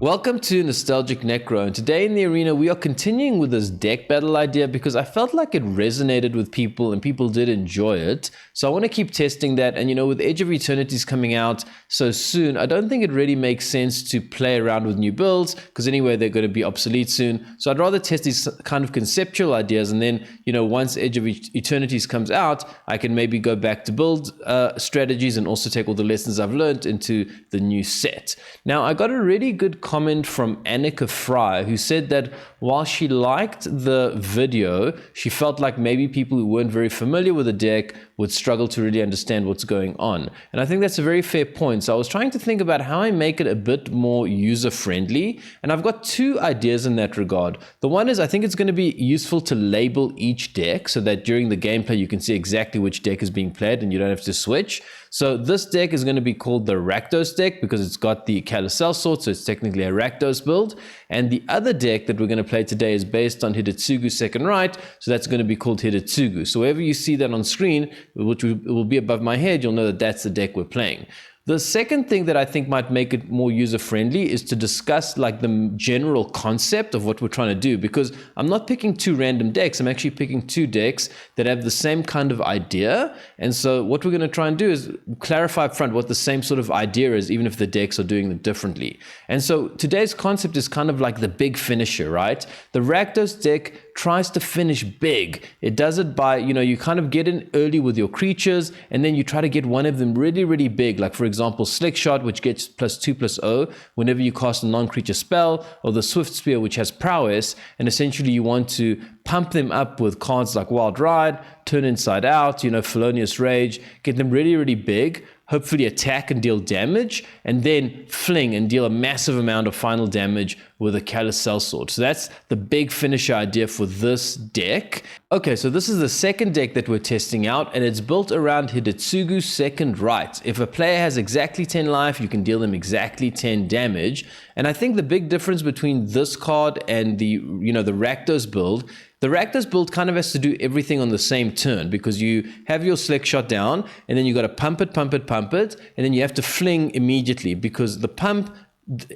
Welcome to Nostalgic Necro, and today in the arena we are continuing with this deck battle idea because I felt like it resonated with people and people did enjoy it. So I want to keep testing that, and with Edge of Eternities coming out so soon, I don't think it really makes sense to play around with new builds because anyway they're going to be obsolete soon. So I'd rather test these kind of conceptual ideas, and then once Edge of Eternities comes out, I can maybe go back to build strategies and also take all the lessons I've learned into the new set. Now I got a really good comment from Annika Fry, who said that while she liked the video, she felt like maybe people who weren't very familiar with the deck would struggle to really understand what's going on. And I think that's a very fair point. So I was trying to think about how I make it a bit more user-friendly, and I've got two ideas in that regard. The one is I think it's going to be useful to label each deck so that during the gameplay you can see exactly which deck is being played and you don't have to switch. So this deck is going to be called the Rakdos deck because it's got the Callous Sell-Sword, so it's technically a Rakdos build. And the other deck that we're going to play today is based on Hidetsugu's second Rite, so that's going to be called Hidetsugu. So wherever you see that on screen, which will be above my head, you'll know that that's the deck we're playing. The second thing that I think might make it more user-friendly is to discuss like the general concept of what we're trying to do, because I'm not picking two random decks, I'm actually picking two decks that have the same kind of idea. And so what we're going to try and do is clarify up front what the same sort of idea is, even if the decks are doing them differently. And so today's concept is kind of like the big finisher, right? The Rakdos deck tries to finish big. It does it by, you kind of get in early with your creatures, and then you try to get one of them really, really big. Like for example, Slickshot, which gets +2/+0 whenever you cast a non-creature spell, or the Swiftspear, which has prowess, and essentially you want to pump them up with cards like Wild Ride, Turn Inside Out, Felonious Rage, get them really, really big, hopefully attack and deal damage, and then fling and deal a massive amount of final damage with a Callous Sell-Sword. So that's the big finisher idea for this deck. Okay, so this is the second deck that we're testing out, and it's built around Hidetsugu's second Rite. If a player has exactly 10 life, you can deal them exactly 10 damage. And I think the big difference between this card and the Rakdos build, the Rakdos build kind of has to do everything on the same turn because you have your Slickshot down and then you got to pump it, and then you have to fling immediately because the pump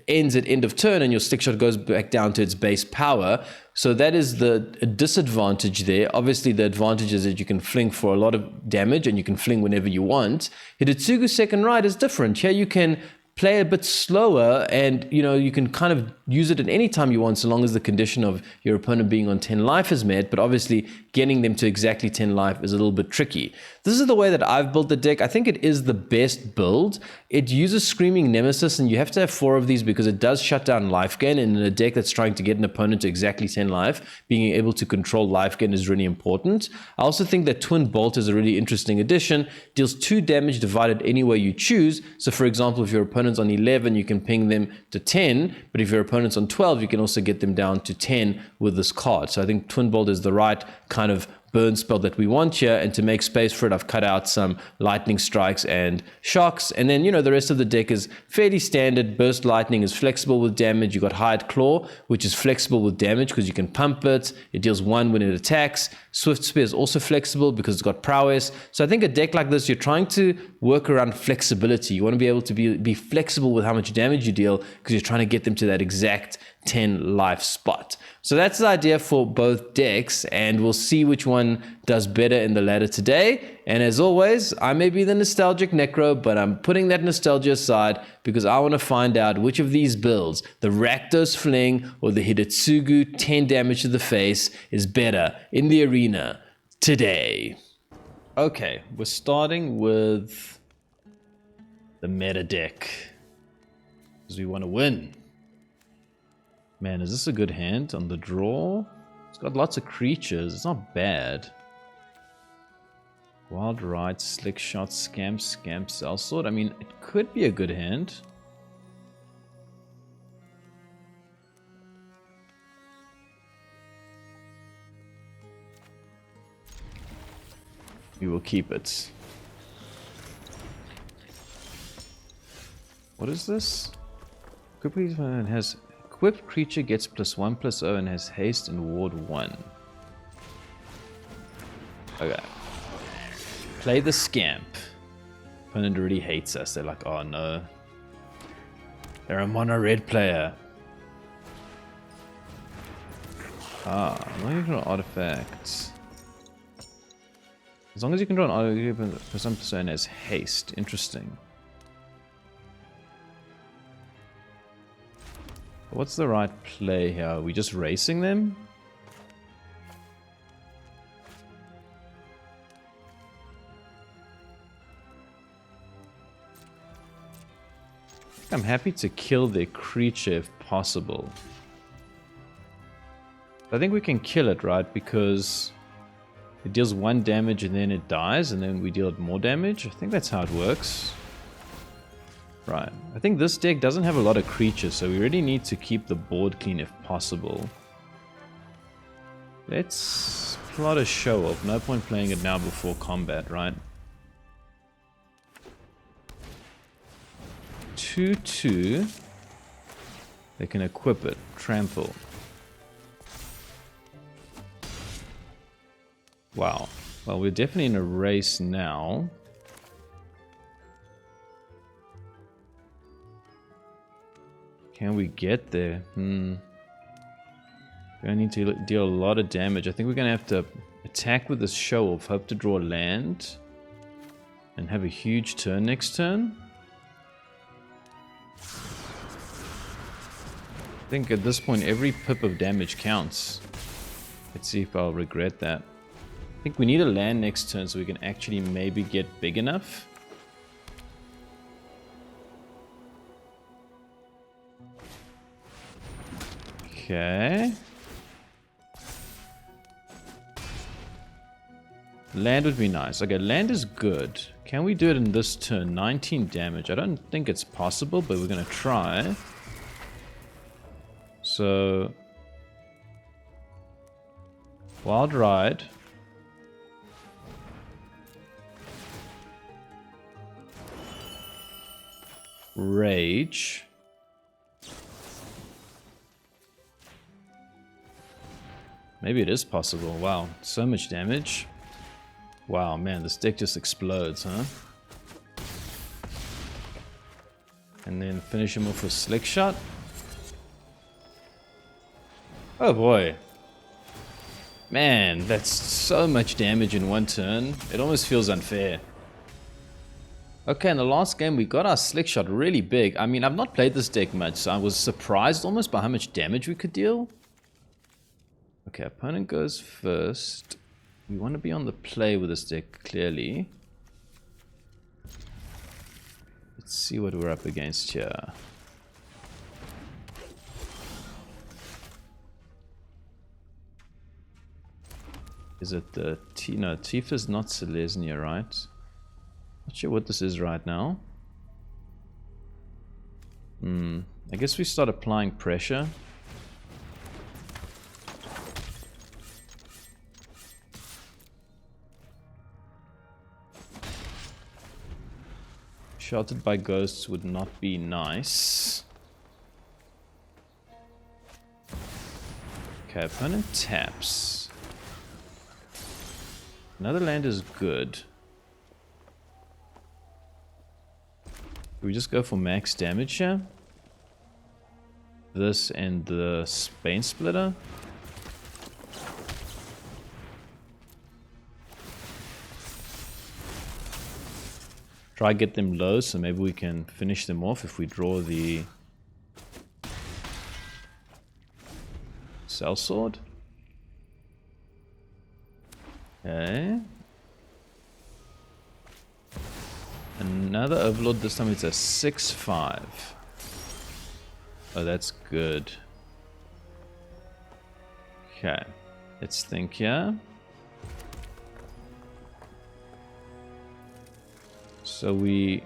ends at end of turn and your Slickshot goes back down to its base power. So that is the disadvantage there. Obviously the advantage is that you can fling for a lot of damage and you can fling whenever you want. Hidetsugu's second Rite is different. Here you can play a bit slower and you can kind of use it at any time you want so long as the condition of your opponent being on 10 life is met, but obviously getting them to exactly 10 life is a little bit tricky. This is the way that I've built the deck. I think it is the best build. It uses Screaming Nemesis, and you have to have 4 of these because it does shut down Lifegain, and in a deck that's trying to get an opponent to exactly 10 life, being able to control Lifegain is really important. I also think that Twin Bolt is a really interesting addition. Deals 2 damage divided any way you choose. So for example, if your opponent's on 11, you can ping them to 10, but if your opponent's on 12, you can also get them down to 10 with this card. So I think Twin Bolt is the right kind of burn spell that we want here, and to make space for it, I've cut out some lightning strikes and shocks, and then the rest of the deck is fairly standard. Burst Lightning is flexible with damage. You got Hired Claw, which is flexible with damage because you can pump it. It deals 1 when it attacks. Swiftspear is also flexible because it's got prowess. So I think a deck like this, you're trying to work around flexibility. You want to be able to be flexible with how much damage you deal because you're trying to get them to that exact 10 life spot. So that's the idea for both decks, and we'll see which one does better in the ladder today. And as always, I may be the nostalgic necro, but I'm putting that nostalgia aside because I want to find out which of these builds, the Rakdos Fling or the Hidetsugu 10 damage to the face, is better in the arena today. Okay, we're starting with the meta deck because we want to win. Man, is this a good hand on the draw? It's got lots of creatures. It's not bad. Wild Rite, Slickshot, Scamp, Sell-Sword. I mean, it could be a good hand. We will keep it. What is this? Equipped has equipped creature gets +1/+0 and has haste and ward 1. Okay. Play the Scamp. Opponent already hates us. They're like, oh no. They're a mono red player. Ah, as long as you can draw artifacts. As long as you can draw an artifact for some turn as haste. Interesting. What's the right play here? Are we just racing them? I'm happy to kill their creature if possible. I think we can kill it, right? Because it deals 1 damage and then it dies, and then we deal it more damage. I think that's how it works. Right. I think this deck doesn't have a lot of creatures, so we really need to keep the board clean if possible. Let's plot a show-off. No point playing it now before combat, right? 2/2. They can equip it. Trample. Wow. Well, we're definitely in a race now. Can we get there? We're going to need to deal a lot of damage. I think we're going to have to attack with this show-off, hope to draw land, and have a huge turn next turn. I think at this point every pip of damage counts. Let's see if I'll regret that. I think we need a land next turn so we can actually maybe get big enough. Okay. Land would be nice. Okay, land is good. Can we do it in this turn? 19 damage. I don't think it's possible, but we're going to try. So, Wild Ride. Rage. Maybe it is possible. Wow, so much damage. Wow, man, this deck just explodes, huh? And then finish him off with Slickshot. Oh boy. Man, that's so much damage in one turn. It almost feels unfair. Okay, in the last game we got our Slickshot really big. I mean, I've not played this deck much, so I was surprised almost by how much damage we could deal. Okay, opponent goes first. We want to be on the play with this deck, clearly. Let's see what we're up against here. Is it the no, Tifa's not Selesnya, right? Not sure what this is right now. I guess we start applying pressure. Sheltered by ghosts would not be nice. Okay, opponent taps. Another land is good. Do we just go for max damage here? This and the Banesplitter? Try get them low, so maybe we can finish them off if we draw the Sell-Sword. Okay. Another Overlord, this time it's a 6/5. Oh, that's good. Okay, let's think here. So we...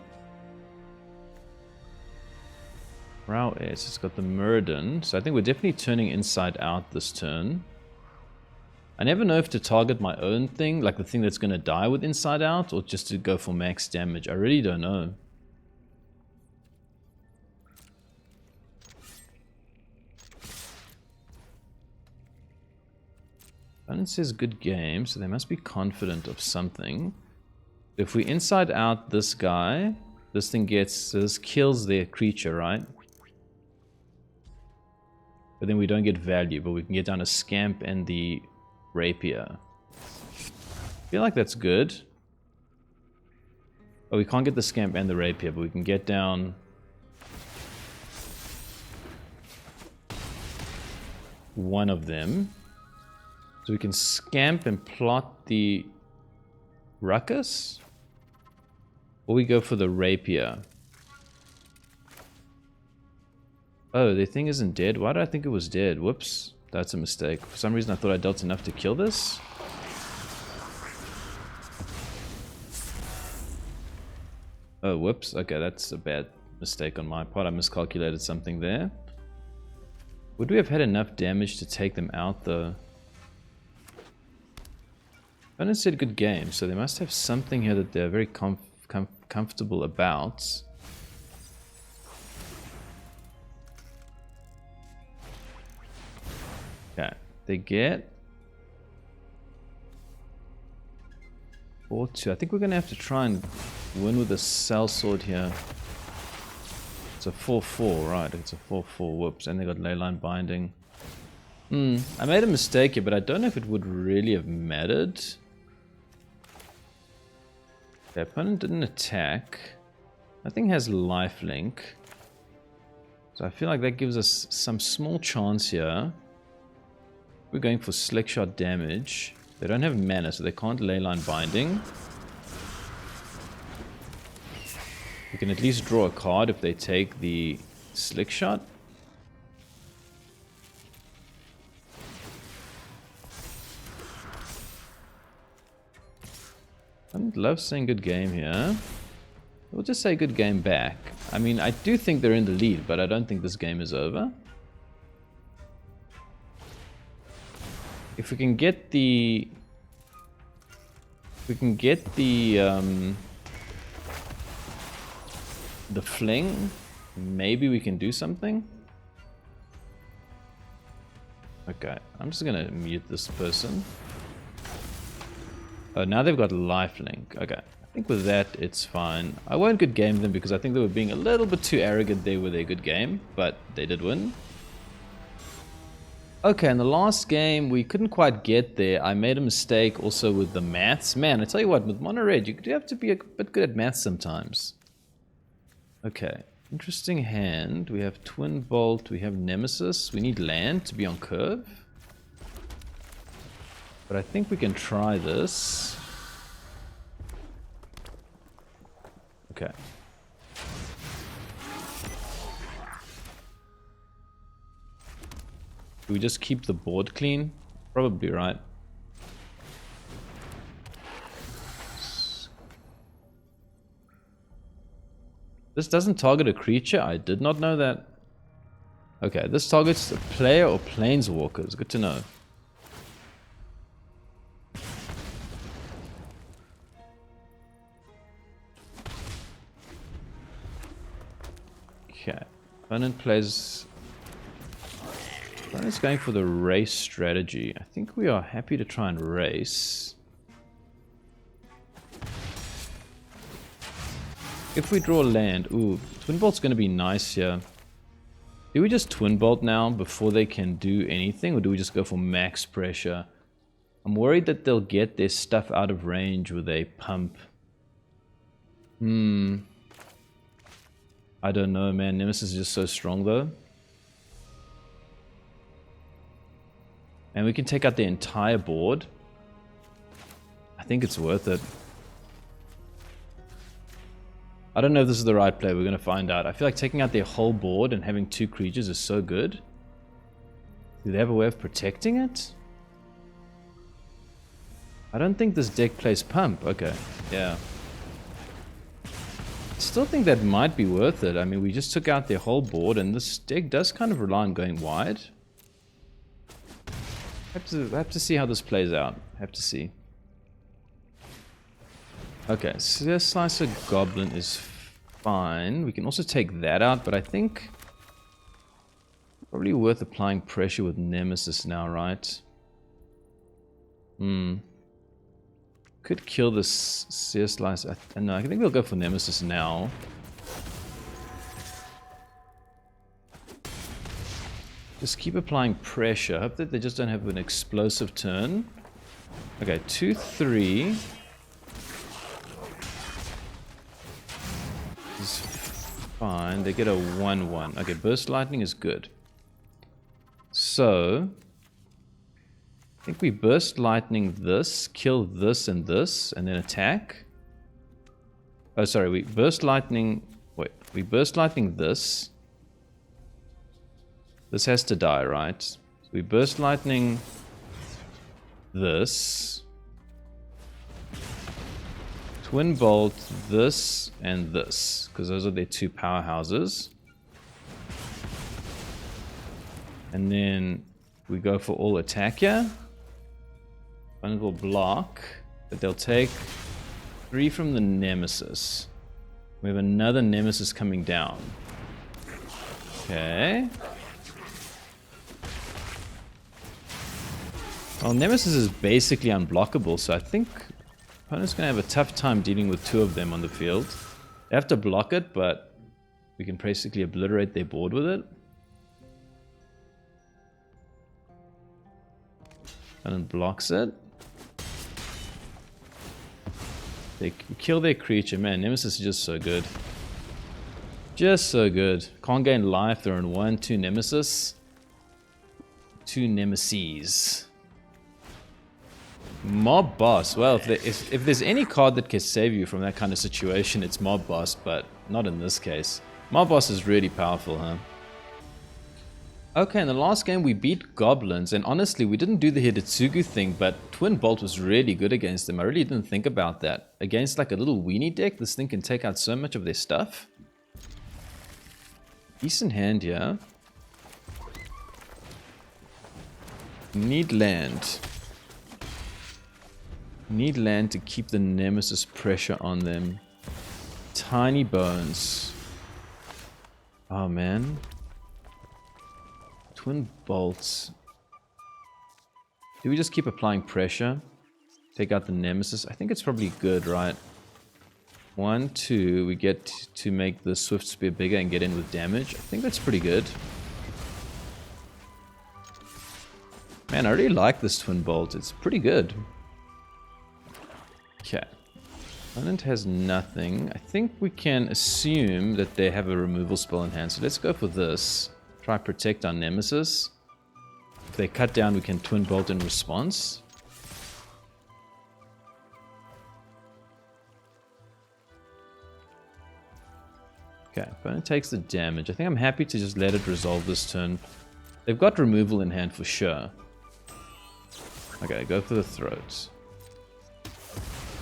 Brow S, it's got the Mirran, so I think we're definitely turning inside out this turn. I never know if to target my own thing, like the thing that's going to die with inside out, or just to go for max damage. I really don't know. Opponent says good game, so they must be confident of something. If we inside out this guy, this thing gets, so this kills their creature, right? But then we don't get value, but we can get down a Scamp and the Rapier. I feel like that's good. Oh, we can't get the Scamp and the Rapier, but we can get down one of them. So we can Scamp and plot the Ruckus. Or we go for the Rapier. Oh, the thing isn't dead. Why did I think it was dead? Whoops. That's a mistake. For some reason I thought I dealt enough to kill this. Oh, whoops. Okay, that's a bad mistake on my part. I miscalculated something there. Would we have had enough damage to take them out, though? Opponent said good game, so they must have something here that they're very comfortable about. Okay, they get 4-2. I think we're going to have to try and win with a Sell-Sword here. It's a 4-4, right? It's a 4-4. Whoops, and they got Leyline Binding. I made a mistake here, but I don't know if it would really have mattered. The opponent didn't attack. Nothing has lifelink. So I feel like that gives us some small chance here. We're going for Slickshot damage. They don't have mana, so they can't Leyline Binding. We can at least draw a card if they take the Slickshot. I don't love saying good game here. We'll just say good game back. I mean, I do think they're in the lead, but I don't think this game is over. If we can get the... the Fling, maybe we can do something. Okay, I'm just gonna mute this person. Oh, now they've got lifelink. Okay, I think with that it's fine. I won't good game them because I think they were being a little bit too arrogant there with their good game, but they did win. Okay, in the last game we couldn't quite get there. I made a mistake also with the maths. Man, I tell you what, with Mono Red you do have to be a bit good at maths sometimes. Okay, interesting hand. We have Twin Bolt, we have Nemesis. We need land to be on curve. But I think we can try this. Okay. Do we just keep the board clean? Probably, right? This doesn't target a creature? I did not know that. Okay, this targets a player or planeswalkers. Good to know. Okay, opponent plays... Opponent's going for the race strategy. I think we are happy to try and race. If we draw land... Ooh, Twin Bolt's going to be nice here. Do we just Twin Bolt now before they can do anything? Or do we just go for max pressure? I'm worried that they'll get their stuff out of range with a pump. I don't know, man. Nemesis is just so strong, though. And we can take out the entire board. I think it's worth it. I don't know if this is the right play. We're going to find out. I feel like taking out their whole board and having 2 creatures is so good. Do they have a way of protecting it? I don't think this deck plays pump. Okay, yeah. Still think that might be worth it. I mean, we just took out their whole board, and this deck does kind of rely on going wide. Have to see how this plays out. Have to see. Okay, Seer Slicer Goblin is fine. We can also take that out, but I think probably worth applying pressure with Nemesis now, right? Could kill this Seer Slicer. No, I think we'll go for Nemesis now. Just keep applying pressure. Hope that they just don't have an explosive turn. Okay, 2-3. Is fine. They get a 1-1. Okay, Burst Lightning is good. So, I think we Burst Lightning this, kill this, and then attack. Oh, sorry, we Burst Lightning... Wait, we Burst Lightning this. This has to die, right? So we Burst Lightning this. Twin Bolt this and this, because those are their two powerhouses. And then we go for all attack here. One will block, but they'll take 3 from the Nemesis. We have another Nemesis coming down. Okay. Well, Nemesis is basically unblockable, so I think opponent's going to have a tough time dealing with 2 of them on the field. They have to block it, but we can basically obliterate their board with it. And blocks it. They kill their creature. Man, Nemesis is just so good. Just so good. Can't gain life. They're in 1-2 Nemesis. 2 Nemesis. Mob Boss. Well, if there's any card that can save you from that kind of situation, it's Mob Boss, but not in this case. Mob Boss is really powerful, huh? Okay, in the last game we beat Goblins, and honestly we didn't do the Hidetsugu thing, but Twin Bolt was really good against them. I really didn't think about that. Against like a little weenie deck, this thing can take out so much of their stuff. Decent hand here. Need land. Need land to keep the Nemesis pressure on them. Tiny bones. Oh man. Twin bolts. Do we just keep applying pressure? Take out the Nemesis? I think it's probably good, right? 1, 2, we get to make the Swiftspear bigger and get in with damage. I think that's pretty good. Man, I really like this Twin Bolt. It's pretty good. Okay. Opponent has nothing. I think we can assume that they have a removal spell in hand. So let's go for this. Try protect our Nemesis. If they cut down, we can Twin Bolt in response. Okay, opponent takes the damage. I think I'm happy to just let it resolve this turn. They've got removal in hand for sure. Okay, go for the throats.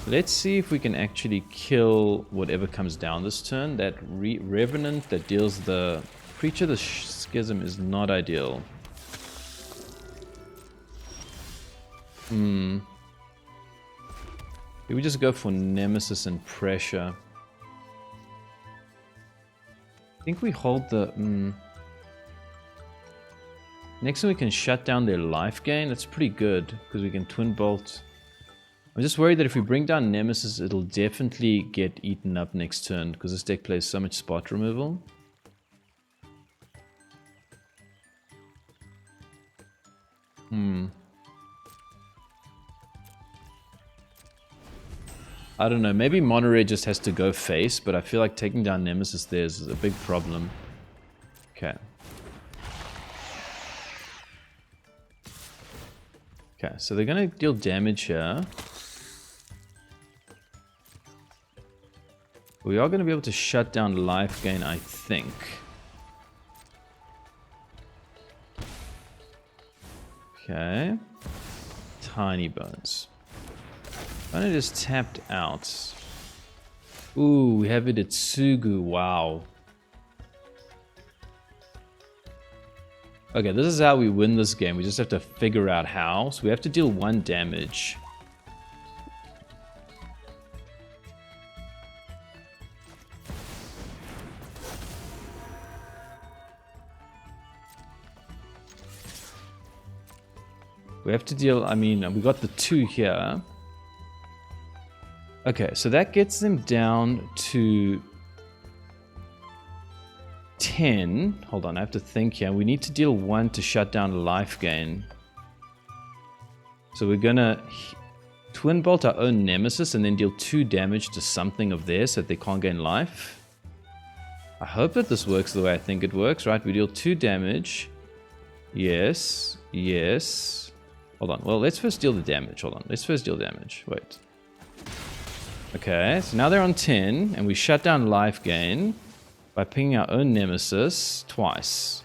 Let's see if we can actually kill whatever comes down this turn. That Revenant that deals the creature, the Schism, is not ideal. Maybe we just go for Nemesis and pressure. I think we hold the... Next time we can shut down their life gain. That's pretty good, because we can Twin Bolt. I'm just worried that if we bring down Nemesis, it'll definitely get eaten up next turn, because this deck plays so much spot removal. I don't know, maybe Monastery just has to go face, but I feel like taking down Nemesis there is a big problem. Okay. Okay, so they're going to deal damage here. We are going to be able to shut down Lifegain, I think. Okay. Tiny bones. Opponent is tapped out. Ooh, we have Hidetsugu. Wow. Okay, this is how we win this game. We just have to figure out how. So we have to deal 1 damage. We have to deal, I mean, we got the 2 here. Okay, so that gets them down to 10. Hold on, I have to think here. We need to deal 1 to shut down Lifegain. So we're gonna Twin Bolt our own Nemesis and then deal 2 damage to something of theirs so that they can't gain life. I hope that this works the way I think it works, right? We deal 2 damage. Yes, yes. Hold on, well, let's first deal the damage. Hold on, let's first deal damage. Wait. Okay, so now they're on 10, and we shut down Lifegain by pinging our own Nemesis twice.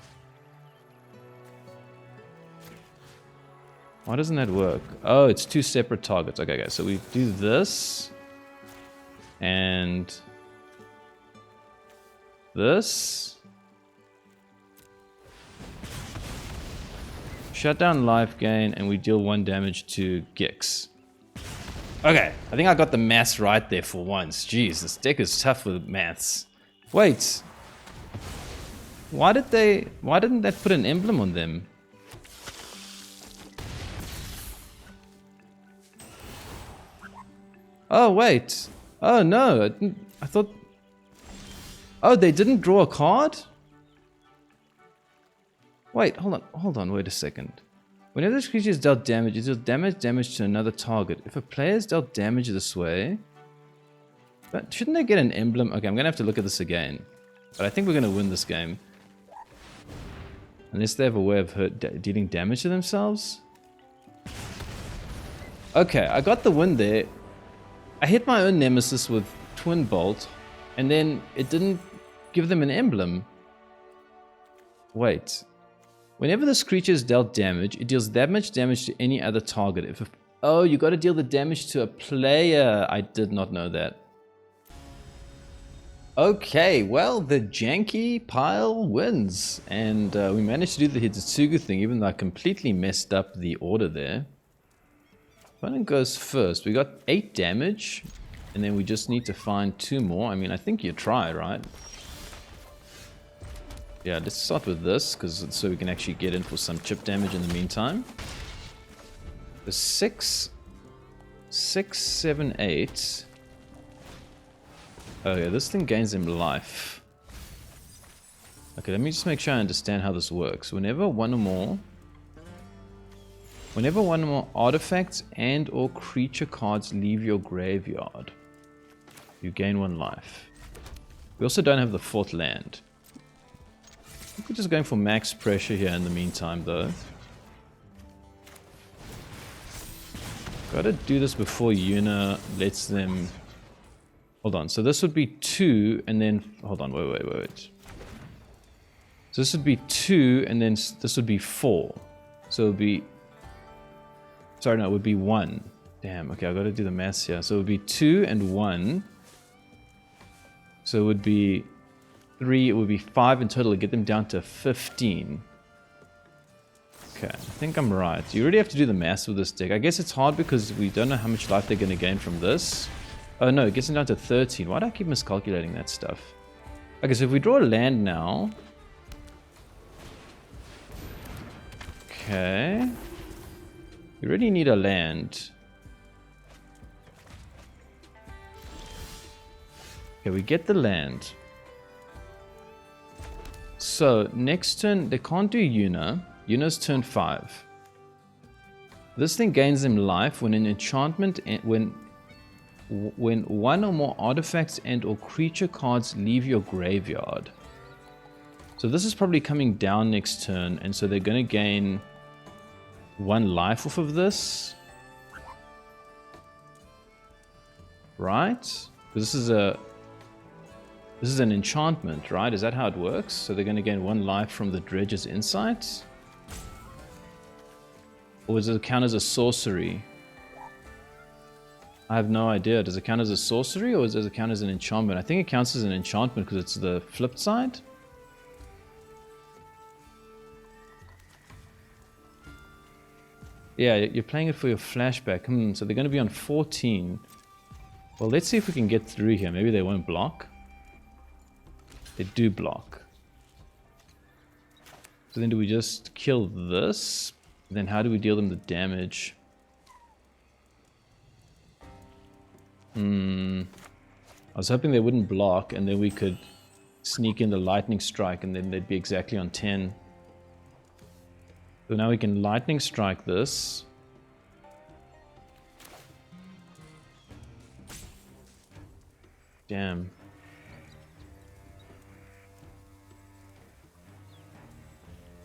Why doesn't that work? Oh, it's 2 separate targets. Okay, guys, so we do this. And this. Shut down Lifegain, and we deal 1 damage to Gix. Okay, I think I got the maths right there for once. Jeez, this deck is tough with maths. Wait. Why didn't that put an emblem on them? Oh, wait. Oh, no. I thought... Oh, they didn't draw a card? Wait, hold on, wait a second. Whenever this creature is dealt damage, it deals damage to another target. If a player is dealt damage this way... But shouldn't they get an emblem? Okay, I'm going to have to look at this again. But I think we're going to win this game. Unless they have a way of dealing damage to themselves. Okay, I got the win there. I hit my own Nemesis with Twin Bolt, and then it didn't give them an emblem. Wait. Whenever this creature is dealt damage, it deals that much damage to any other target. Oh, you got to deal the damage to a player. I did not know that. Okay, well, the janky pile wins. And we managed to do the Hidetsugu thing, even though I completely messed up the order there. Opponent goes first. We got 8 damage, and then we just need to find 2 more. I mean, I think you try, right? Yeah, let's start with this, so we can actually get in for some chip damage in the meantime. The 6, 7, 8. Okay, this thing gains him life. Okay, let me just make sure I understand how this works. Whenever one or more artifacts and or creature cards leave your graveyard, you gain 1 life. We also don't have the 4th land. We're just going for max pressure here in the meantime, though. Gotta do this before Yuna lets them... Hold on, so this would be 2, and then... Hold on, wait. So this would be 2, and then this would be 4. So it would be... Sorry, no, it would be 1. Damn, okay, I've got to do the maths here. So it would be 2 and 1. So it would be 3, it would be 5 in total to get them down to 15. Okay, I think I'm right. You really have to do the maths with this deck. I guess it's hard because we don't know how much life they're going to gain from this. Oh no, it gets them down to 13. Why do I keep miscalculating that stuff? Okay, so if we draw a land now... Okay... We really need a land. Okay, we get the land. So, next turn, they can't do Yuna. Yuna's turn 5. This thing gains them life when an enchantment... When 1 or more artifacts and or creature cards leave your graveyard. So this is probably coming down next turn, and so they're going to gain 1 life off of this. Right? Because this is an enchantment, right? Is that how it works? So they're going to gain 1 life from the Dredge's Insight? Or does it count as a sorcery? I have no idea. Does it count as a sorcery or does it count as an enchantment? I think it counts as an enchantment because it's the flipped side. Yeah, you're playing it for your flashback. So they're going to be on 14. Well, let's see if we can get through here. Maybe they won't block. They do block. So then do we just kill this? Then how do we deal them the damage? I was hoping they wouldn't block and then we could sneak in the lightning strike and then they'd be exactly on 10. So now we can lightning strike this. Damn.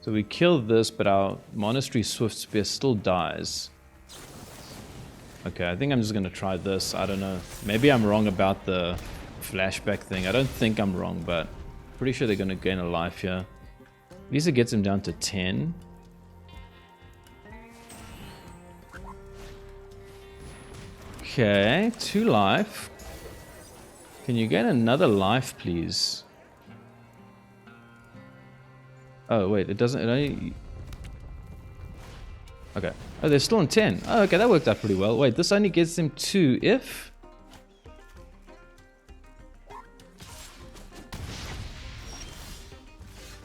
So we kill this, but our Monastery Swiftspear still dies. Okay, I think I'm just gonna try this. I don't know. Maybe I'm wrong about the flashback thing. I don't think I'm wrong, but pretty sure they're gonna gain a life here. At least it gets him down to 10. Okay, 2 life. Can you gain another life, please? Oh, wait, it doesn't... It only... Okay. Oh, they're still on 10. Oh, okay, that worked out pretty well. Wait, this only gets them 2 if...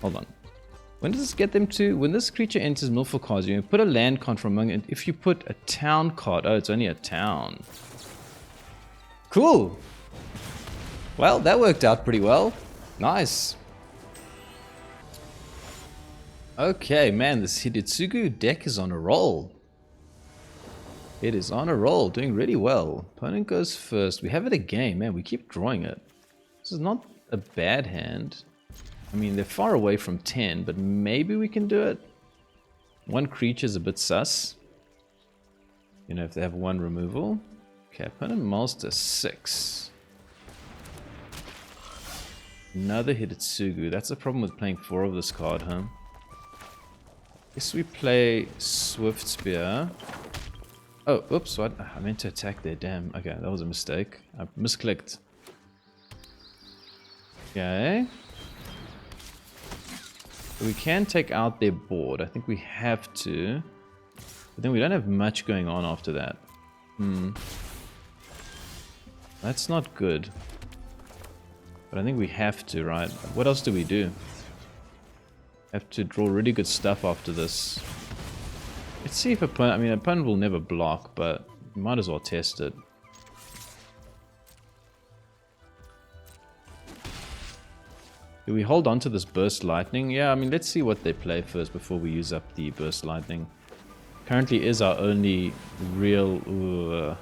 Hold on. When does this get them to... When this creature enters mill for cards, you put a land card from among it. If you put a town card... Oh, it's only a town. Cool! Well, that worked out pretty well. Nice. Okay, man, this Hidetsugu deck is on a roll. It is on a roll, doing really well. Opponent goes first. We have it again, man, we keep drawing it. This is not a bad hand. I mean, they're far away from 10, but maybe we can do it. 1 creature is a bit sus. You know, if they have 1 removal. Okay, opponent mulls to 6. Another Hidetsugu. That's the problem with playing 4 of this card, huh? Guess we play Swiftspear. Oh, oops, what? I meant to attack there, damn. Okay, that was a mistake. I misclicked. Okay. We can take out their board. I think we have to. But then we don't have much going on after that. That's not good. But I think we have to, right? What else do we do? Have to draw really good stuff after this. Let's see if opponent... I mean, opponent will never block, but we might as well test it. Do we hold on to this Burst Lightning? Yeah, I mean, let's see what they play first before we use up the Burst Lightning. Currently is our only real...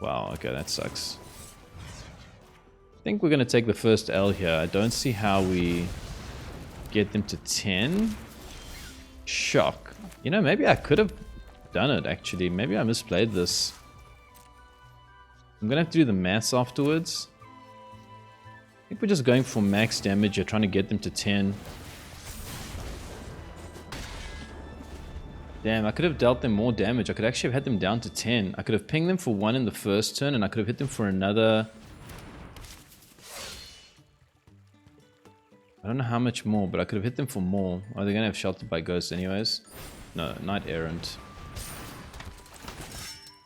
Wow, okay, that sucks. I think we're going to take the first L here. I don't see how we get them to 10. Shock. You know, maybe I could have done it, actually. Maybe I misplayed this. I'm going to have to do the maths afterwards. I think we're just going for max damage here, trying to get them to 10. Damn, I could have dealt them more damage. I could actually have had them down to 10. I could have pinged them for 1 in the first turn, and I could have hit them for another... I don't know how much more, but I could have hit them for more. Are they going to have Sheltered by Ghosts anyways? No, Knight Errant.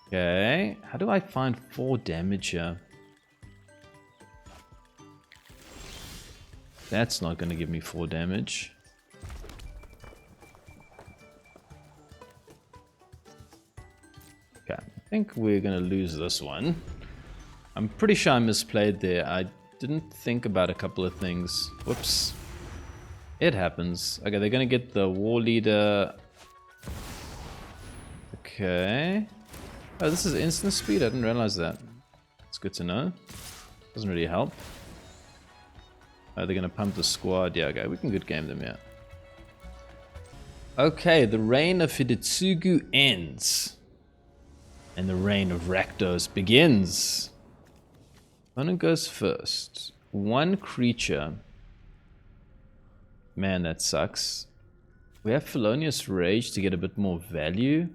Okay, how do I find 4 damage here? That's not going to give me 4 damage. Okay, I think we're going to lose this one. I'm pretty sure I misplayed there. I didn't think about a couple of things. Whoops. It happens. Okay, they're going to get the War Leader. Okay. Oh, this is instant speed? I didn't realize that. It's good to know. Doesn't really help. Oh, they're going to pump the squad. Yeah, okay, we can good game them, yeah. Okay, the reign of Hidetsugu ends. And the reign of Rakdos begins. Opponent goes first. 1 creature. Man, that sucks. We have Felonious Rage to get a bit more value.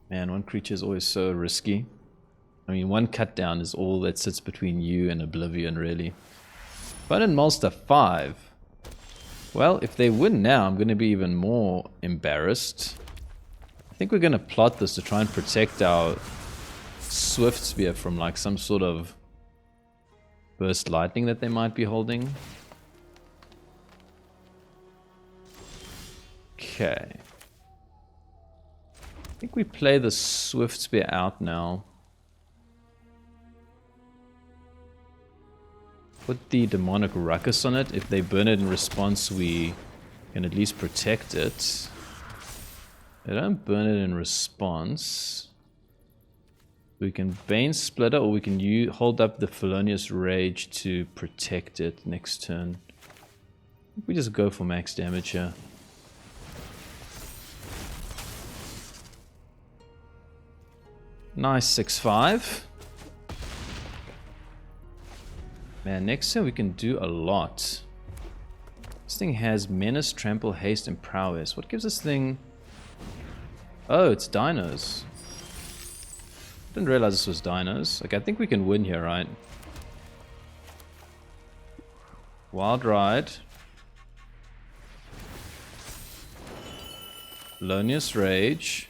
Man, 1 creature is always so risky. I mean, 1 cut down is all that sits between you and oblivion, really. Opponent Monster 5. Well, if they win now, I'm going to be even more embarrassed. I think we're going to plot this to try and protect our Swiftspear from like some sort of Burst Lightning that they might be holding. Okay. I think we play the Swiftspear out now. Put the Demonic Ruckus on it. If they burn it in response, we can at least protect it. They don't burn it in response. We can Banesplitter, or we can hold up the Felonious Rage to protect it next turn. We just go for max damage here. Nice 6-5. Man, next turn we can do a lot. This thing has Menace, Trample, Haste, and Prowess. What gives this thing... Oh, it's Dinos. Didn't realize this was Dinos. Okay, I think we can win here, right? Wild Ride. Felonious Rage.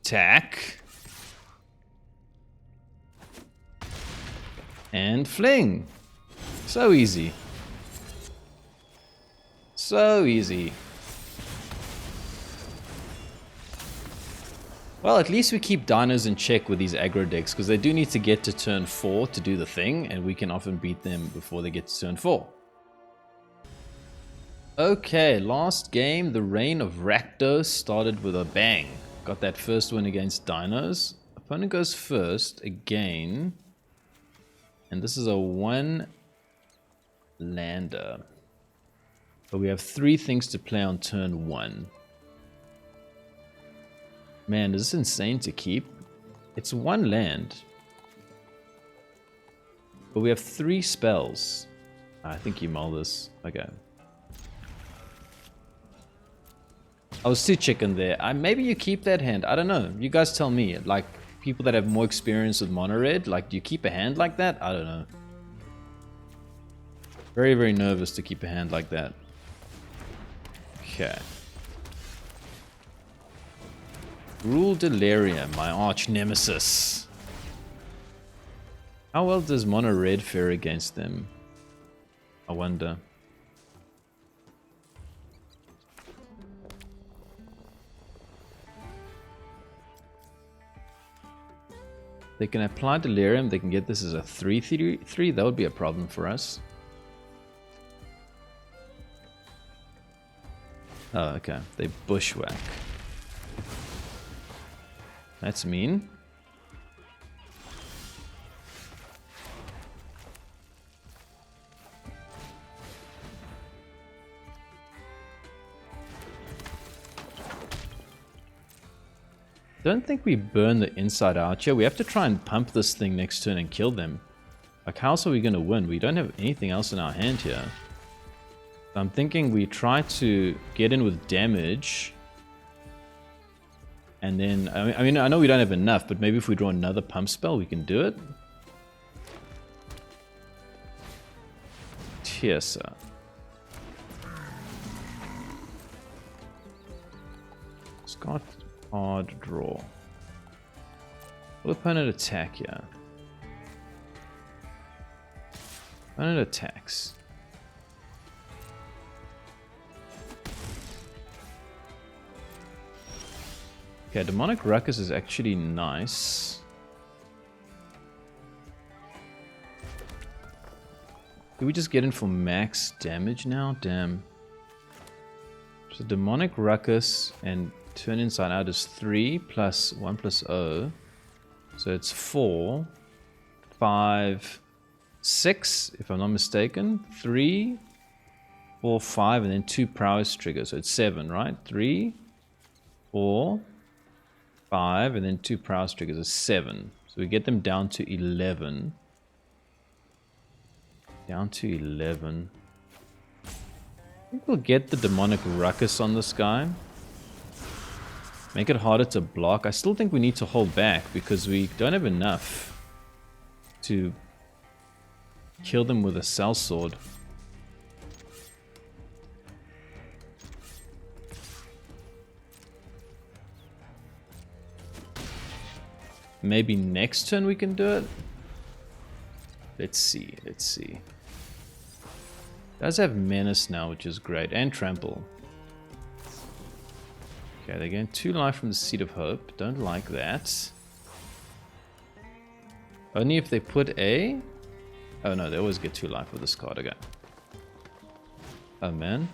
Attack. And Fling. So easy. So easy. Well, at least we keep dinos in check with these aggro decks, because they do need to get to turn 4 to do the thing, and we can often beat them before they get to turn 4. Okay, last game, the reign of Rakdos started with a bang. Got that first win against dinos. Opponent goes first again. And this is a 1 lander. But we have 3 things to play on turn 1. Man, this is insane to keep. It's 1 land. But we have 3 spells. I think you mull this. Okay. I was too chicken there. Maybe you keep that hand. I don't know. You guys tell me. Like, people that have more experience with mono red, like, do you keep a hand like that? I don't know. Very, very nervous to keep a hand like that. Okay. Gruul Delirium, my arch nemesis. How well does mono red fare against them? I wonder. They can apply Delirium, they can get this as a 3/3. That would be a problem for us. Oh, okay. They bushwhack. That's mean. Don't think we burn the inside out here. We have to try and pump this thing next turn and kill them. Like, how else are we going to win? We don't have anything else in our hand here. I'm thinking we try to get in with damage. And then, I mean, I know we don't have enough, but maybe if we draw another pump spell, we can do it. Tiersa. Scott. Hard draw. Will opponent attack here? Opponent attacks. Okay, Demonic Ruckus is actually nice. Did we just get in for max damage now? Damn. So Demonic Ruckus and turn inside out is 3 plus 1 plus 0. So it's 4, 5, 6, if I'm not mistaken. 3, 4, 5, and then 2 prowess triggers. So it's 7, right? 3, 4, 5, and then 2 prowess triggers is 7. So we get them down to 11. Down to 11. I think we'll get the Demonic Ruckus on this guy. Make it harder to block. I still think we need to hold back because we don't have enough to kill them with a Sell-Sword. Maybe next turn we can do it? Let's see, let's see. Does have Menace now, which is great, and Trample. Okay, they're getting 2 life from the Seed of Hope. Don't like that. Only if they put a... Oh no, they always get 2 life with this card. Okay. Oh man.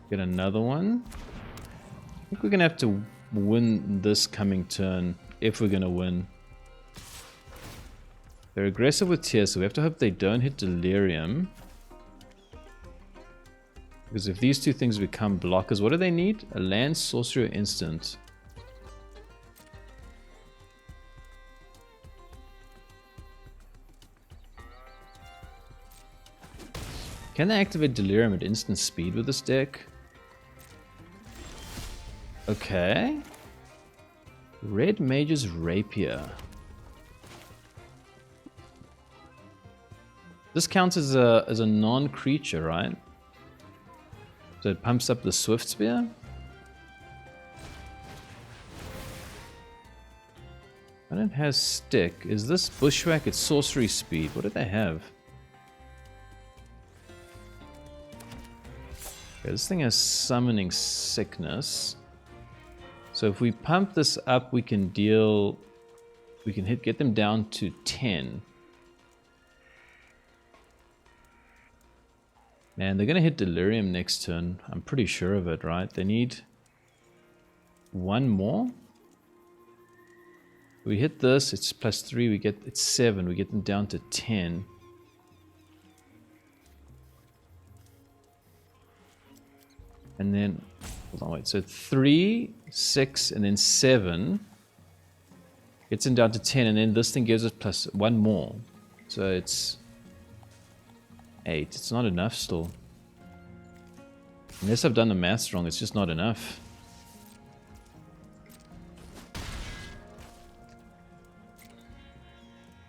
Get another one. I think we're going to have to win this coming turn if we're going to win. They're aggressive with tier, so we have to hope they don't hit Delirium. Because if these 2 things become blockers, what do they need? A land, sorcery, or instant. Can they activate Delirium at instant speed with this deck? Okay. Red Mage's Rapier. This counts as a non-creature, right? So it pumps up the Swiftspear. And it has stick. Is this Bushwhack? It's sorcery speed. What do they have? Okay, this thing has summoning sickness. So if we pump this up, we can deal... We can get them down to 10. Man, they're going to hit Delirium next turn. I'm pretty sure of it, right? They need 1 more. We hit this, it's +3, it's 7. We get them down to 10. And then, hold on, wait. So 3, 6, and then 7 gets them down to 10. And then this thing gives us +1 more. So it's 8. It's not enough still. Unless I've done the maths wrong, it's just not enough.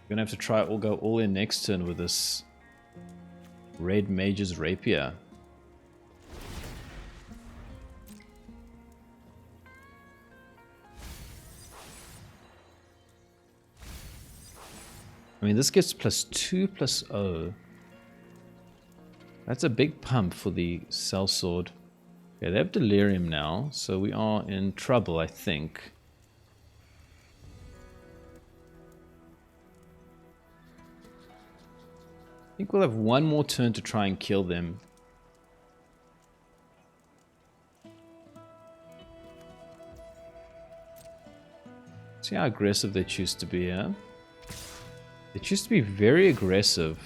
We're gonna have to try go all in next turn with this Red Mage's Rapier. I mean, this gets +2/+0. That's a big pump for the Sell-Sword. Okay, they have Delirium now, so we are in trouble, I think. I think we'll have 1 more turn to try and kill them. See how aggressive they choose to be, yeah? They choose to be very aggressive.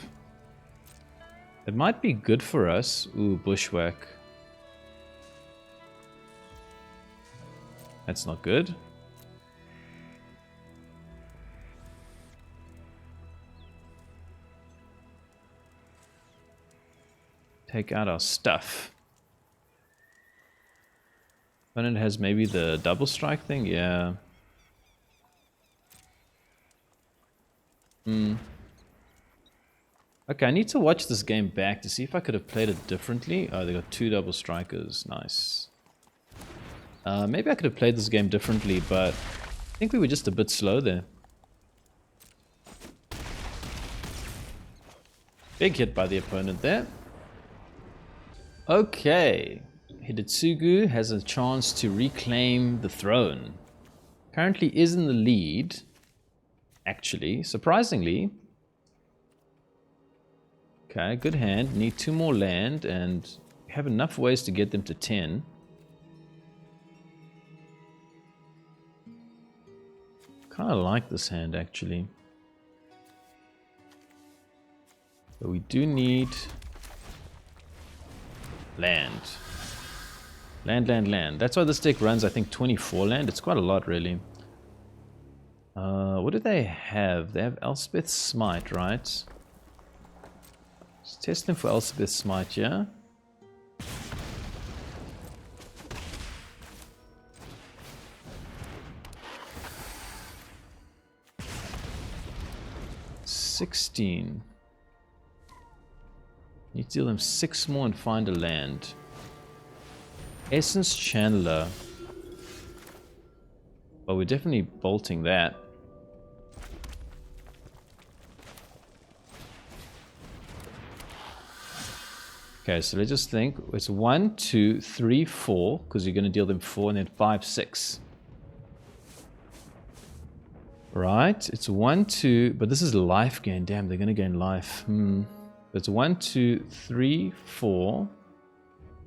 It might be good for us. Ooh, Bushwhack. That's not good. Take out our stuff. And it has maybe the double strike thing? Yeah. Okay, I need to watch this game back to see if I could have played it differently. Oh, they got 2 double strikers. Nice. Maybe I could have played this game differently, but I think we were just a bit slow there. Big hit by the opponent there. Okay. Hidetsugu has a chance to reclaim the throne. Currently is in the lead. Actually, surprisingly. Okay, good hand. Need 2 more land and have enough ways to get them to 10. Kind of like this hand actually. But we do need land. Land. That's why this deck runs, I think, 24 land. It's quite a lot, really. What do they have? They have Elspeth's Smite, right? Let's test them for Elspeth's Smite, yeah? $16. Need to deal them 6 more and find a land. Essence Chandler. Well, we're definitely bolting that. Okay, so let's just think. It's 1, 2, 3, 4, because you're going to deal them 4, and then 5, 6. Right, it's 1, 2, but this is life gain. Damn, they're going to gain life. It's 1, 2, 3, 4,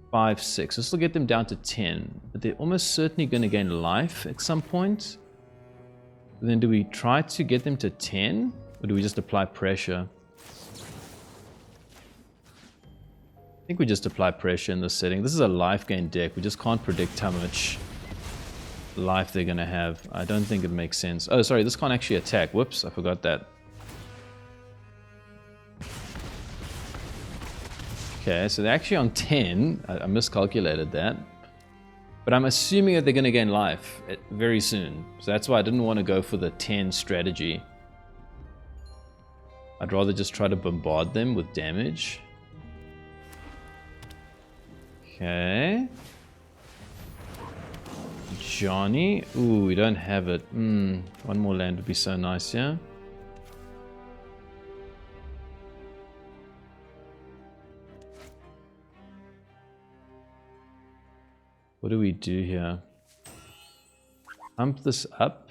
5, 6. This will get them down to 10, but they're almost certainly going to gain life at some point. But then do we try to get them to 10, or do we just apply pressure? I think we just apply pressure in this setting. This is a life gain deck. We just can't predict how much life they're going to have. I don't think it makes sense. Oh, sorry, this can't actually attack. Whoops, I forgot that. Okay, so they're actually on 10. I miscalculated that. But I'm assuming that they're going to gain life very soon. So that's why I didn't want to go for the 10 strategy. I'd rather just try to bombard them with damage. Okay. Johnny. Ooh, we don't have it. One more land would be so nice, yeah? What do we do here? Pump this up.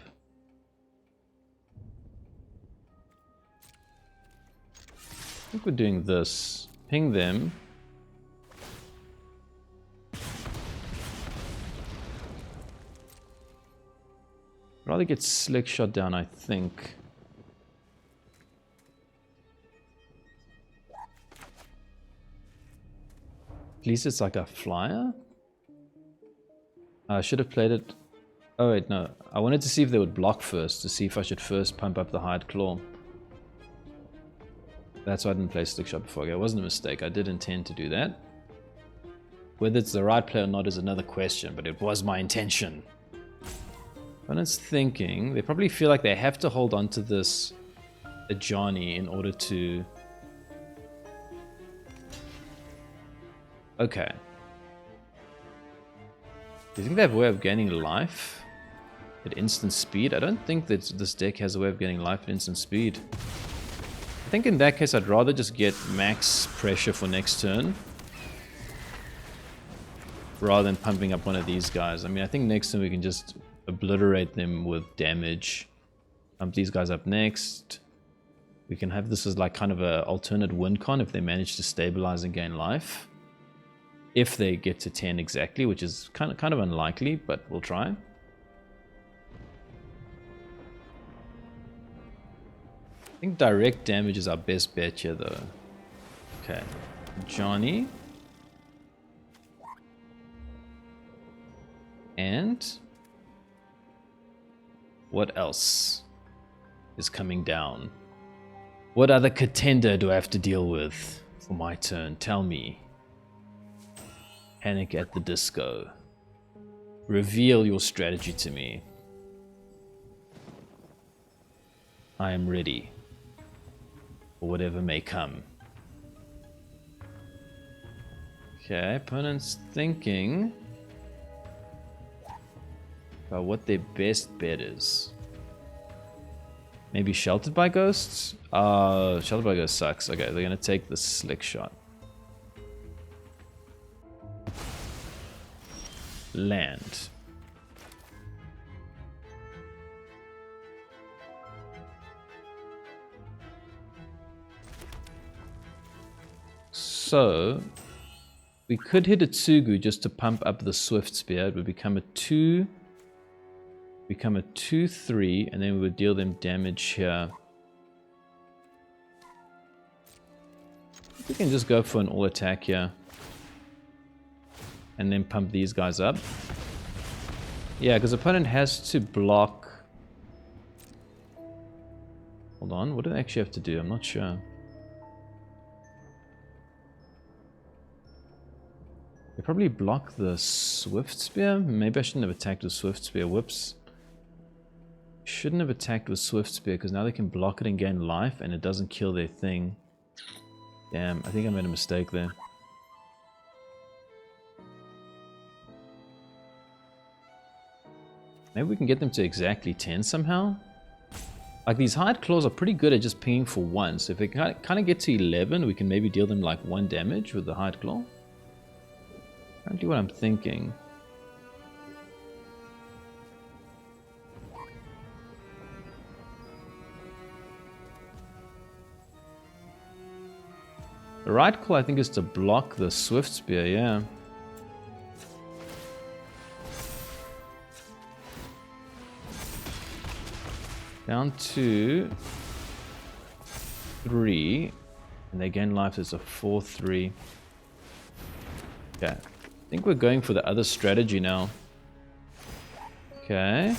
I think we're doing this. Ping them. Rather get Slickshot down, I think. At least it's like a flyer. I should have played it. Oh wait, no. I wanted to see if they would block first, to see if I should first pump up the Hide Claw. That's why I didn't play Slickshot before. Okay, it wasn't a mistake. I did intend to do that. Whether it's the right play or not is another question, but it was my intention. Opponent's thinking, they probably feel like they have to hold on to this Ajani in order to... Okay. Do you think they have a way of gaining life at instant speed? I don't think that this deck has a way of getting life at instant speed. I think in that case I'd rather just get max pressure for next turn rather than pumping up one of these guys. I mean, I think next turn we can just obliterate them with damage. Pump these guys up next. We can have this as like kind of an alternate win con if they manage to stabilize and gain life. If they get to 10 exactly, which is kind of unlikely, but we'll try. I think direct damage is our best bet here though. Okay. Johnny. And what else is coming down? What other contender do I have to deal with for my turn? Tell me. Panic at the Disco. Reveal your strategy to me. I am ready for whatever may come. Okay, opponent's thinking about what their best bet is. Maybe Sheltered by Ghosts? Sheltered by Ghosts sucks. Okay, they're gonna take the Slickshot. Land. So we could hit Hidetsugu just to pump up the Swiftspear. It would become a 2, 3, and then we would deal them damage here. We can just go for an all attack here. And then pump these guys up. Yeah, because opponent has to block. Hold on, what do they actually have to do? I'm not sure. They probably block the Swiftspear. Maybe I shouldn't have attacked with Swiftspear. Whoops. Shouldn't have attacked with Swiftspear because now they can block it and gain life and it doesn't kill their thing. Damn, I think I made a mistake there. Maybe we can get them to exactly 10 somehow. Like these Hide Claws are pretty good at just pinging for 1. So if they kind of get to 11, we can maybe deal them like 1 damage with the Hide Claw. Apparently what I'm thinking. The right call, I think, is to block the Swiftspear, yeah. Down to 3. And they gain life, so it's a 4-3. Okay. I think we're going for the other strategy now. Okay.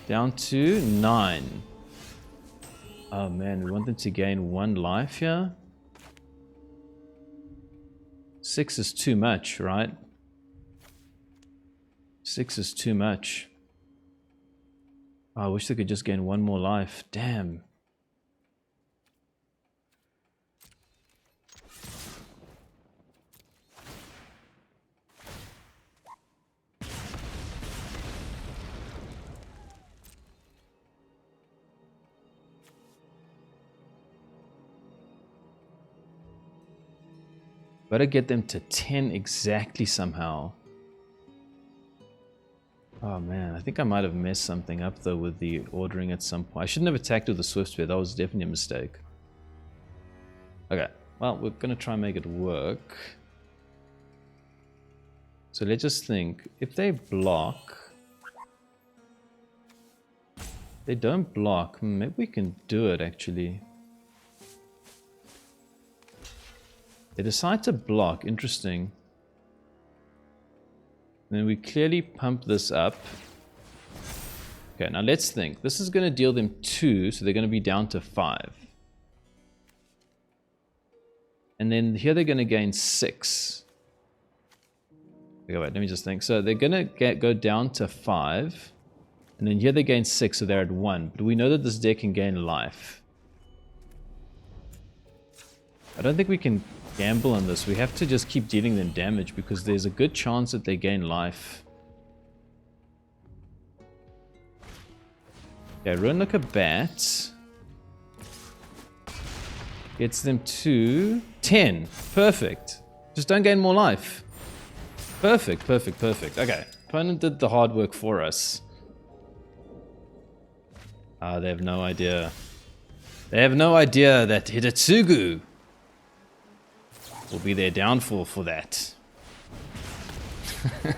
Down to 9. Oh man, we want them to gain 1 life here. 6 is too much, right? 6 is too much. Oh, I wish they could just gain 1 more life. Damn. Gotta get them to 10 exactly somehow. Oh man, I think I might have messed something up though with the ordering at some point. I shouldn't have attacked with the Swiftspear, that was definitely a mistake. Okay, well, we're gonna try and make it work. So let's just think, if they block... They don't block, maybe we can do it actually. They decide to block, interesting. And then we clearly pump this up. Okay, now let's think. This is going to deal them 2, so they're going to be down to 5. And then here they're going to gain 6. Okay, wait, let me just think. So they're going to go down to 5. And then here they gain 6, so they're at 1. But we know that this deck can gain life. I don't think we can gamble on this. We have to just keep dealing them damage because there's a good chance that they gain life. Okay, Orzhov Bats gets them to 10. Perfect. Just don't gain more life. Perfect, perfect, perfect. Okay, opponent did the hard work for us. Ah, they have no idea. They have no idea that Hidetsugu will be their downfall for that.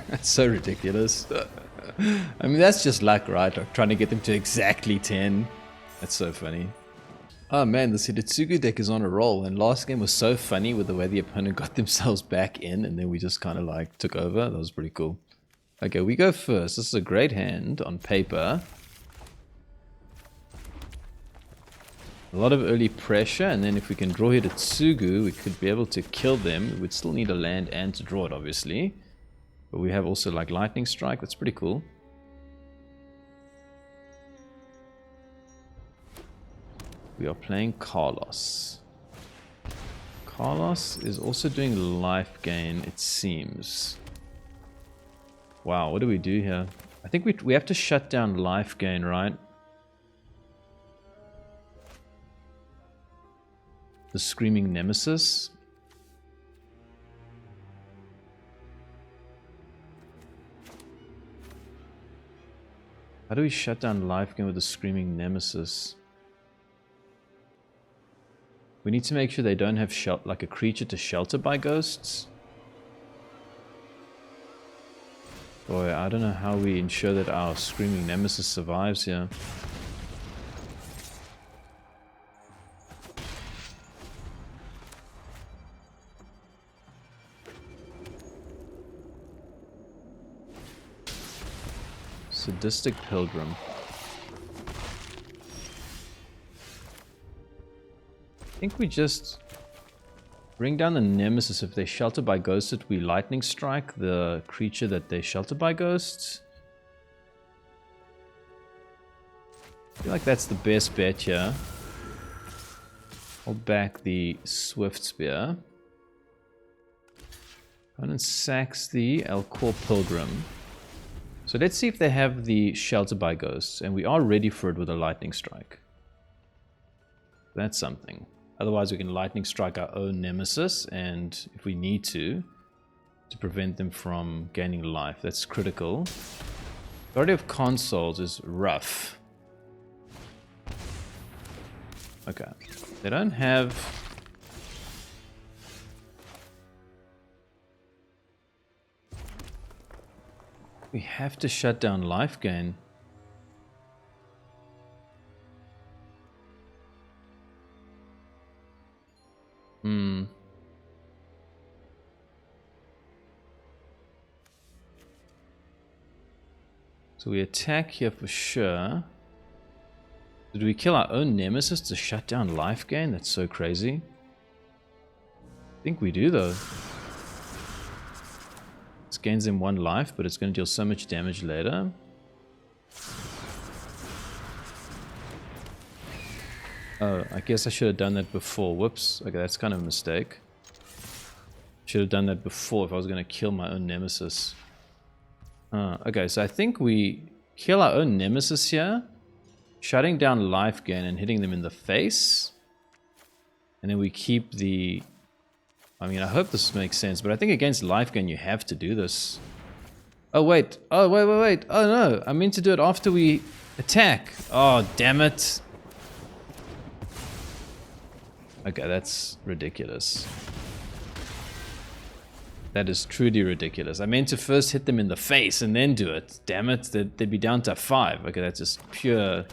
That's so ridiculous. I mean, that's just luck, right? Like trying to get them to exactly 10. That's so funny. Oh man, this Hidetsugu deck is on a roll, and last game was so funny with the way the opponent got themselves back in, and then we just kind of like took over. That was pretty cool. Okay, we go first. This is a great hand on paper. A lot of early pressure, and then if we can draw Hidetsugu, we could be able to kill them. We would still need a land and to draw it, obviously. But we have also like Lightning Strike. That's pretty cool. We are playing Callous. Callous is also doing Lifegain, it seems. Wow, what do we do here? I think we have to shut down Lifegain, right? The Screaming Nemesis. How do we shut down Lifegain with the Screaming Nemesis? We need to make sure they don't have like a creature to shelter by ghosts. Boy, I don't know how we ensure that our Screaming Nemesis survives here. Sadistic Pilgrim. I think we just bring down the Nemesis. If they shelter by ghosts, we Lightning Strike the creature that they shelter by ghosts. I feel like that's the best bet here. Hold back the Swiftspear. Opponent sacks the Elcor Pilgrim. So let's see if they have the Shelter by Ghosts, and we are ready for it with a Lightning Strike. That's something. Otherwise we can Lightning Strike our own Nemesis, and if we need to prevent them from gaining life. That's critical. Authority of Consoles is rough. Okay. They don't have... We have to shut down Lifegain. So we attack here for sure. Did we kill our own nemesis to shut down Lifegain? That's so crazy. I think we do though. This gains him 1 life, but it's going to deal so much damage later. Oh, I guess I should have done that before. Whoops. Okay, that's kind of a mistake. Should have done that before if I was going to kill my own nemesis. Okay, so I think we kill our own nemesis here, shutting down Lifegain and hitting them in the face. And then we keep the... I mean, I hope this makes sense, but I think against Lifegain you have to do this. Oh, wait. Oh, wait. Oh, no. I meant to do it after we attack. Oh, damn it. Okay, that's ridiculous. That is truly ridiculous. I meant to first hit them in the face and then do it. Damn it, they'd be down to 5. Okay, that's just pure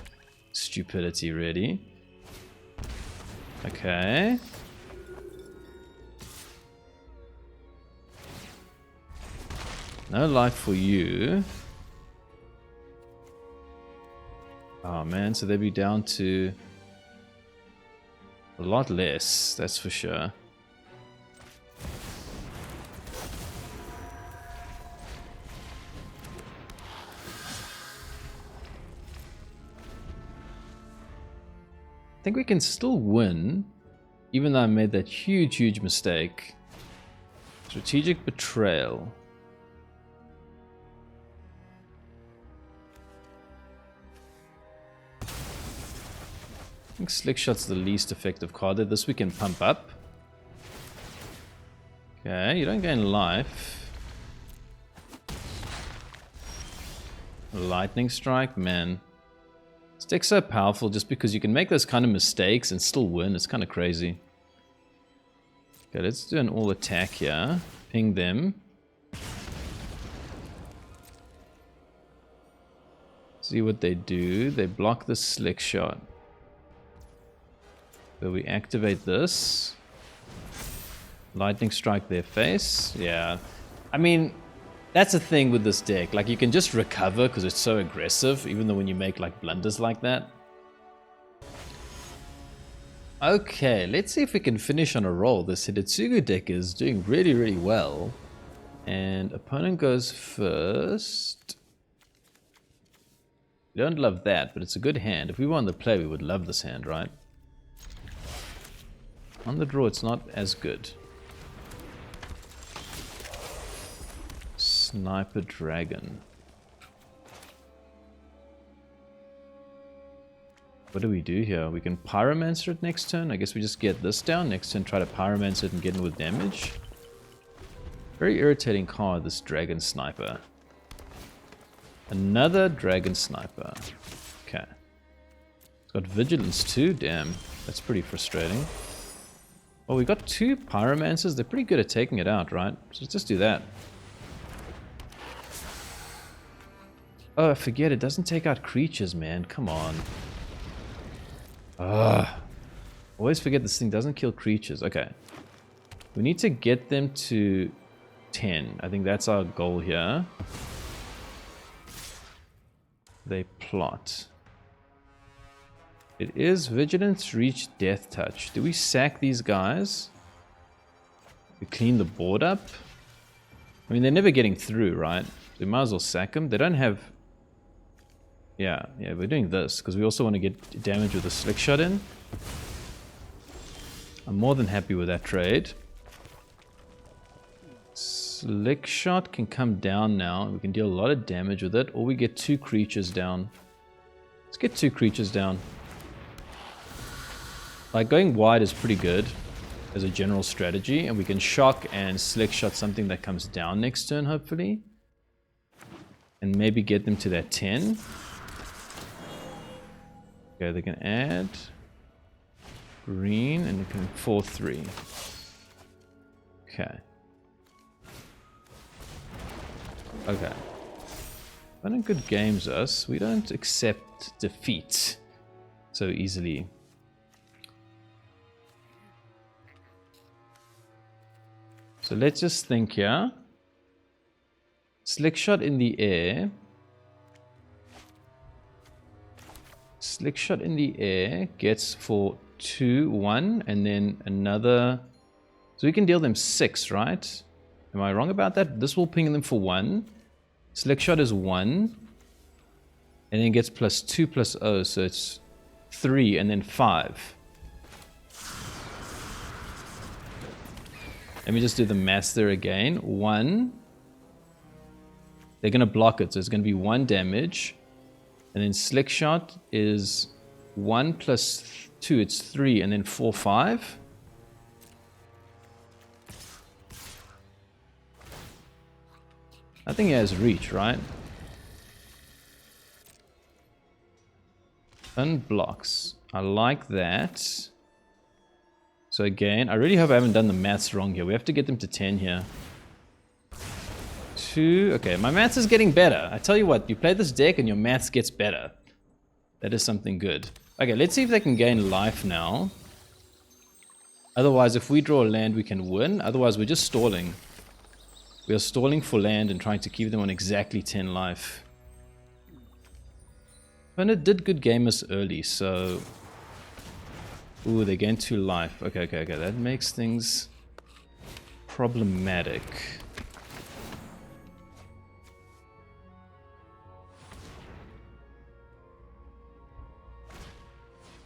stupidity, really. Okay. No life for you. Oh man, so they'd be down to a lot less, that's for sure. I think we can still win, even though I made that huge mistake. Strategic betrayal. I think Slickshot's the least effective card there. This we can pump up. Okay, you don't gain life. Lightning Strike, man. This deck's so powerful just because you can make those kind of mistakes and still win. It's kind of crazy. Okay, let's do an all attack here. Ping them. See what they do. They block the Slickshot. So we activate this. Lightning Strike their face. Yeah. I mean, that's the thing with this deck. Like, you can just recover because it's so aggressive, even though when you make like blunders like that. Okay, let's see if we can finish on a roll. This Hidetsugu deck is doing really well. And opponent goes first. We don't love that, but it's a good hand. If we were on the play, we would love this hand, right? On the draw, it's not as good. Sniper Dragon. What do we do here? We can Pyromancer it next turn. I guess we just get this down. Next turn, try to Pyromancer it and get in with damage. Very irritating card, this Dragon Sniper. Another Dragon Sniper. Okay. It's got Vigilance too. Damn. That's pretty frustrating. Well, we got 2 Pyromancers. They're pretty good at taking it out, right? So let's just do that. Oh, I forget. It doesn't take out creatures, man. Come on. Ugh. Always forget this thing doesn't kill creatures. Okay. We need to get them to 10. I think that's our goal here. They plot. It is Vigilance, Reach, Death Touch. Do we sack these guys? We clean the board up? I mean, they're never getting through, right? We might as well sack them. They don't have... Yeah, we're doing this because we also want to get damage with a Slickshot in. I'm more than happy with that trade. Slickshot can come down now. We can deal a lot of damage with it, or we get 2 creatures down. Let's get 2 creatures down. Like, going wide is pretty good as a general strategy, and we can shock and Slickshot something that comes down next turn, hopefully. And maybe get them to that 10. Okay, they can add. green, and you can 4/3. Okay. Okay. Opponent good games us. We don't accept defeat so easily. So let's just think here. Slickshot in the air. Slickshot in the air gets for 2, 1, and then another. So we can deal them 6, right? Am I wrong about that? This will ping them for 1. Slickshot is 1. And then gets +2 +0, so it's 3 and then 5. Let me just do the maths there again. 1. They're going to block it, so it's going to be 1 damage. And then Slickshot is 1 + 2, it's 3, and then 4, 5. I think he has reach, right? Unblocks. I like that. So again, I really hope I haven't done the maths wrong here. We have to get them to 10 here. 2. Okay, my maths is getting better. I tell you what, you play this deck and your maths gets better. That is something good. Okay, let's see if they can gain life now. Otherwise, if we draw a land, we can win. Otherwise, we're just stalling. We are stalling for land and trying to keep them on exactly 10 life. And it did good game us early, so... Ooh, they gained 2 life. Okay. That makes things problematic.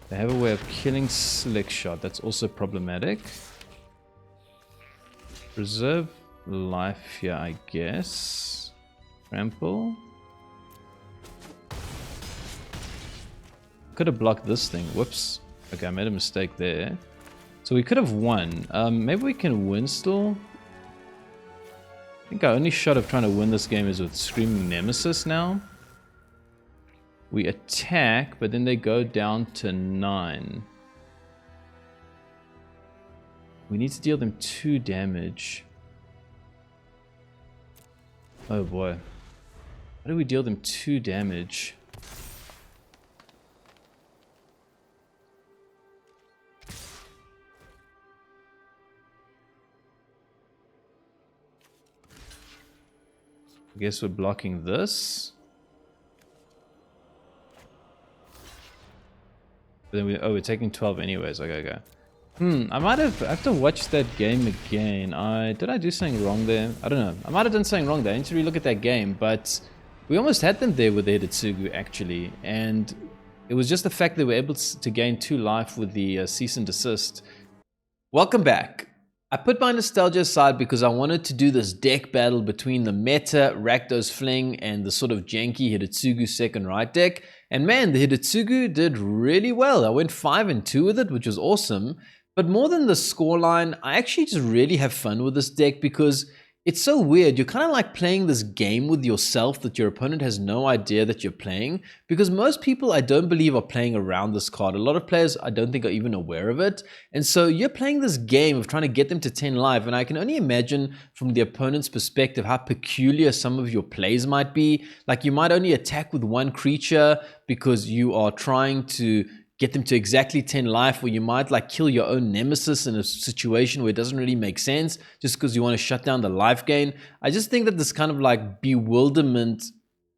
They have a way of killing Slickshot. That's also problematic. Preserve life here, I guess. Trample. Could have blocked this thing. Whoops. Okay, I made a mistake there. So we could have won. Maybe we can win still. I think our only shot of trying to win this game is with Screaming Nemesis now. We attack, but then they go down to 9. We need to deal them 2 damage. Oh boy. How do we deal them 2 damage? I guess we're blocking this. But then we're taking 12 anyways. Okay. I might have to watch that game again. Did I do something wrong there? I don't know. I might have done something wrong there. I need to relook at that game, but we almost had them there with the Hidetsugu actually, and it was just the fact that we were able to gain 2 life with the cease and desist. Welcome back. I put my nostalgia aside because I wanted to do this deck battle between the meta Rakdos Fling and the sort of janky Hidetsugu second Rite deck. And man, the Hidetsugu did really well. I went 5-2 with it, which was awesome. But more than the scoreline, I actually just really have fun with this deck because it's so weird. You're kind of like playing this game with yourself that your opponent has no idea that you're playing, because most people I don't believe are playing around this card. A lot of players I don't think are even aware of it. And so you're playing this game of trying to get them to 10 life, and I can only imagine from the opponent's perspective how peculiar some of your plays might be. Like you might only attack with 1 creature because you are trying to get them to exactly 10 life, or you might like kill your own nemesis in a situation where it doesn't really make sense just because you want to shut down the Lifegain. I just think that this kind of like bewilderment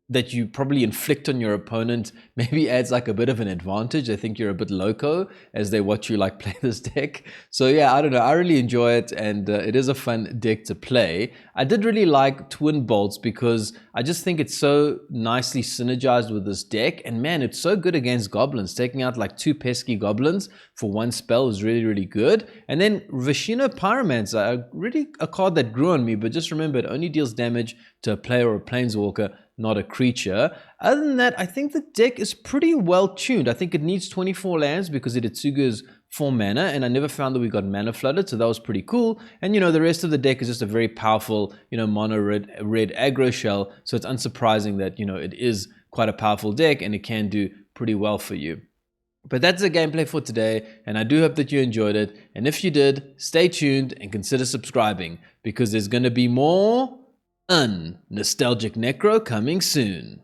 that you probably inflict on your opponent maybe adds like a bit of an advantage. I think you're a bit loco as they watch you like play this deck. So yeah, I don't know. I really enjoy it, and it is a fun deck to play. I did really like Twin Bolts because I just think it's so nicely synergized with this deck, and man, it's so good against Goblins. Taking out like 2 pesky Goblins for 1 spell is really, really good. And then Vishino Pyromancer, really a card that grew on me, but just remember it only deals damage to a player or a planeswalker, not a creature. Other than that, I think the deck is pretty well tuned. I think it needs 24 lands because Hidetsugu is 4 mana, and I never found that we got mana flooded, so that was pretty cool. And you know, the rest of the deck is just a very powerful, you know, mono red aggro shell, so it's unsurprising that, you know, it is quite a powerful deck and it can do pretty well for you. But that's the gameplay for today, and I do hope that you enjoyed it. And if you did, stay tuned and consider subscribing, because there's going to be more nostalgic necro coming soon.